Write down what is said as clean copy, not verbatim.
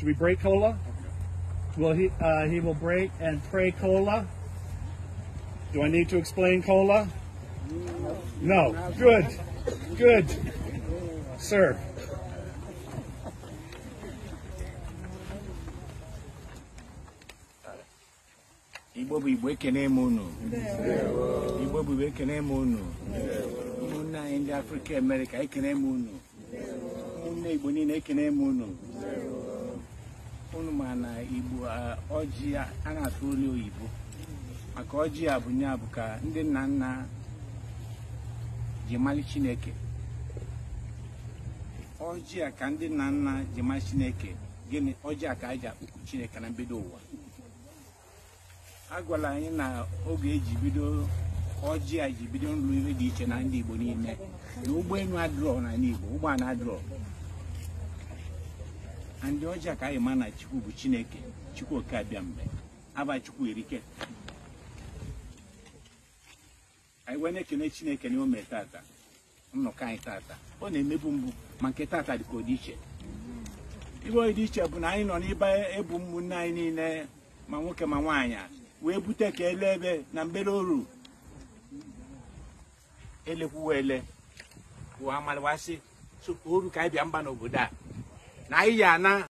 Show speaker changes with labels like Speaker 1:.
Speaker 1: Should we break Kola? Will he will break and pray Kola. Do I need to explain Kola? No. Good. Good. Sir.
Speaker 2: Igbo bụ Igbo ekene m unu. Igbo bụ Igbo ekene m unu. Ụmụnne anyị ndị Afrịka Amerịka ekene m unu. Ụmụnne Igbo niile ekene m unu. Unu ma na Igbo ọjị a na-atụ olu oyibo. Maka ọjị a bụ nya bụ ka ndị nna nna ji mali Chineke. Ọjị a ka ndị nna nna ji mali Chineke. Gịnị ọjị a ka a ji akpọku Chineke na mbido ụwa. Agwala anyị na oge eji bido ọjị a ji bido nrụ ihe dị iche na ndị Igbo niile na ụgbọelu adrọ na Igbo ụgbọala adrọ ndị ọjị a ka anyị ma na Chukwu bụ Chineke Chukwu oke abịa mgbe aba Chukwu erike anyị wee na-ekene Chineke na o mee tata nnọkọ anyị tata ọ na-emebu mbụ ma nke tata dị ka ọ dị iche iwe dị iche bụ na anyị nọ n'ebe ebu ụmụnne anyị niile ma nwoke ma nwaanyị wee bute ka ele ebe na mbere oru elekwuwa ele ụwa amalịwasị so oru ka anyị bịa mba n'obodo a na anyị ya na